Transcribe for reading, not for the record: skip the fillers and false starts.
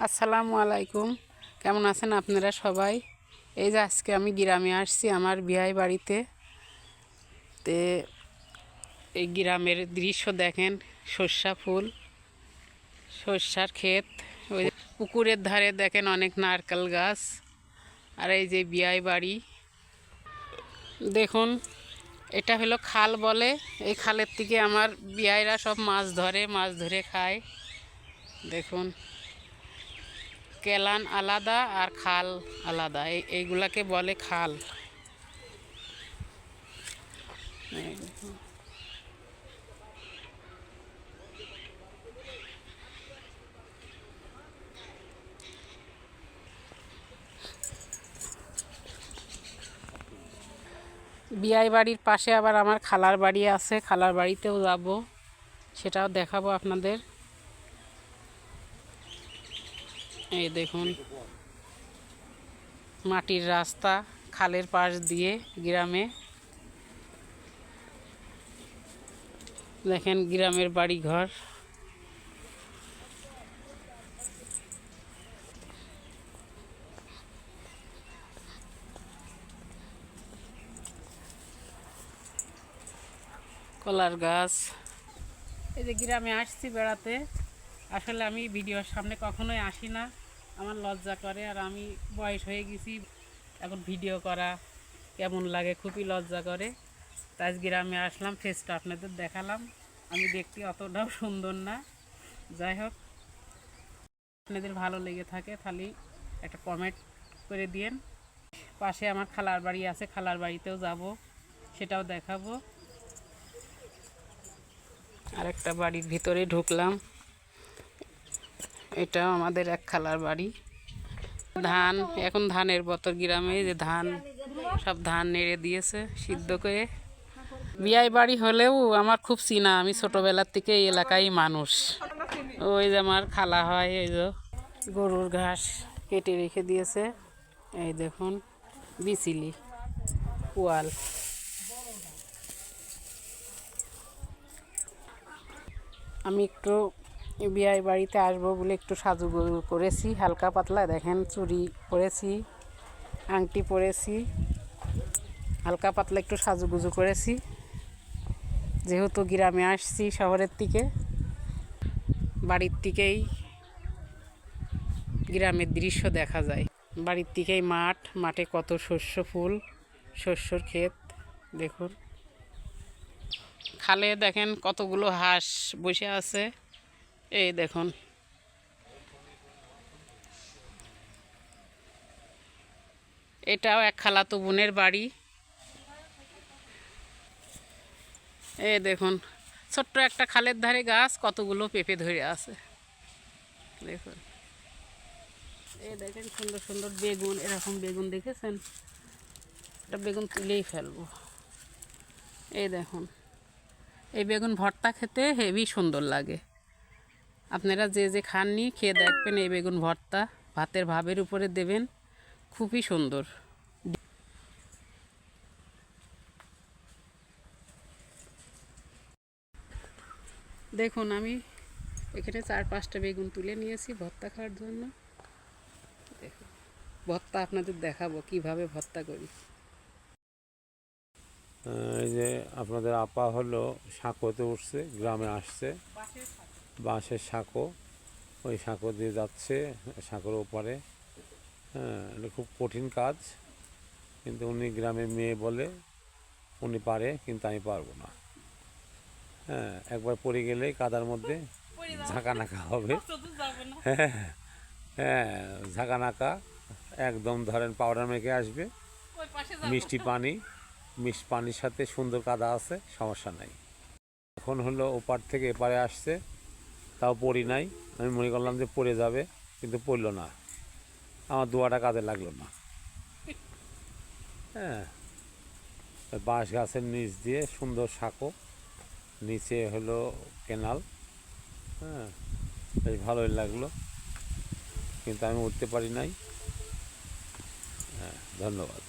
আসসালামু আলাইকুম। কেমন আছেন আপনারা সবাই? এই যে আজকে আমি গ্রামে আসছি আমার বিয়ে বাড়িতে। তে এই গ্রামের দৃশ্য দেখেন, সর্ষা ফুল, সর্ষার ক্ষেত, ওই পুকুরের ধারে দেখেন অনেক নারকেল গাছ। আর এই যে বিয়ে বাড়ি দেখুন, এটা হলো খাল বলে। এই খালের থেকে আমার বিয়েরা সব মাছ ধরে খায়। দেখুন, কেলান আলাদা আর খাল আলাদা, এইগুলাকে বলে খাল। বিয়াই বাড়ির পাশে আবার আমার খালার বাড়ি আছে, খালার বাড়িতেও যাব, সেটাও দেখাবো আপনাদের। এই দেখুন মাটির রাস্তা খালের পাশ দিয়ে গ্রামে। দেখেন গ্রামের বাড়ি ঘর। কলার গাছ। এই যে গ্রামে আসছি বেড়াতে। আসলে আমি ভিডিওর সামনে কখনোই আসি না, আমার লজ্জা করে। আর আমি বয়স হয়ে গেছি, এখন ভিডিও করা কেমন লাগে, খুবই লজ্জা করে। তাই গ্রামে আসলাম, ফেসটা আপনাদের দেখালাম। আমি দেখতে অতটাও সুন্দর না, যাই হোক, আপনাদের ভালো লেগে থাকে তাহলে একটা কমেন্ট করে দিয়েন। পাশে আমার খালার বাড়ি আছে, খালার বাড়িতেও যাব, সেটাও দেখাবো। আরেকটা বাড়ির ভিতরে ঢুকলাম, এটাও আমাদের এক খালার বাড়ি। ধান, এখন ধানের বতর গ্রামে, যে ধান সব ধান নেড়ে দিয়েছে সিদ্ধ করে। বিয়াই বাড়ি হলেও আমার খুব চিনা, আমি ছোটোবেলার থেকে এই এলাকায় মানুষ। ওই যে আমার খালা হয়, এই যে গরুর ঘাস কেটে রেখে দিয়েছে। এই দেখুন বিচিলি পোয়াল। আমি একটু বিয়াই বাড়িতে আসবো বলে একটু সাজুগুজু করেছি, হালকা পাতলা। দেখেন চুড়ি পরেছি, আংটি পরেছি, হালকা পাতলা একটু সাজুগুজু করেছি, যেহেতু গ্রামে আসছি শহরের থেকে। বাড়ির থেকেই গ্রামের দৃশ্য দেখা যায়, বাড়ির থেকেই মাঠে কত শস্য ফুল, শস্যর ক্ষেত। দেখুন খালে দেখেন কতগুলো হাঁস বসে আছে। এই দেখুন, এটাও এক খালাতো বোনের বাড়ি। এই দেখুন ছোট্ট একটা খালের ধারে গাছ, কতগুলো পেঁপে ধরে আছে। দেখুন, এই দেখেন সুন্দর সুন্দর বেগুন, এরকম বেগুন দেখেছেন? এটা বেগুন তুলেই ফেলবো। এই দেখুন, এই বেগুন ভর্তা খেতে হেভি সুন্দর লাগে। আপনারা যে যে খাননি খেয়ে দেখবেন, এই বেগুন ভর্তা ভাতের ভাবের উপরে দেবেন, খুবই সুন্দর। দেখুন আমি এখানে 4-5টা বেগুন তুলে নিয়েছি ভর্তা খাওয়ার জন্য। দেখুন ভর্তা আপনাদের দেখাবো কিভাবে ভর্তা করি। এই যে আপনাদের আপা হলো সাঁকোতে উঠছে, গ্রামে আসছে, বাঁশের সাঁকো, ওই সাঁকো দিয়ে যাচ্ছে সাঁকোর ওপারে। হ্যাঁ, এটা খুব কঠিন কাজ, কিন্তু উনি গ্রামের মেয়ে বলে উনি পারে, কিন্তু আমি পারবো না। হ্যাঁ, একবার পড়ে গেলেই কাদার মধ্যে ঝাঁকানাকা হবে। হ্যাঁ হ্যাঁ, ঝাঁকানাকা একদম। ধরেন পাউডার মেখে আসবে, মিষ্টি পানির সাথে সুন্দর কাদা আছে, সমস্যা নাই। এখন হলো ওপার থেকে এপারে আসছে, তাও পড়ি নাই। আমি মনে করলাম যে পড়ে যাবে, কিন্তু পড়লো না, আমার দোয়াটা কাজে লাগলো না। হ্যাঁ, বাঁশ গাছের নিচ দিয়ে সুন্দর সাঁকো, নিচে হলো কেনাল। হ্যাঁ, বেশ ভালোই লাগলো, কিন্তু আমি উঠতে পারি নাই। হ্যাঁ, ধন্যবাদ।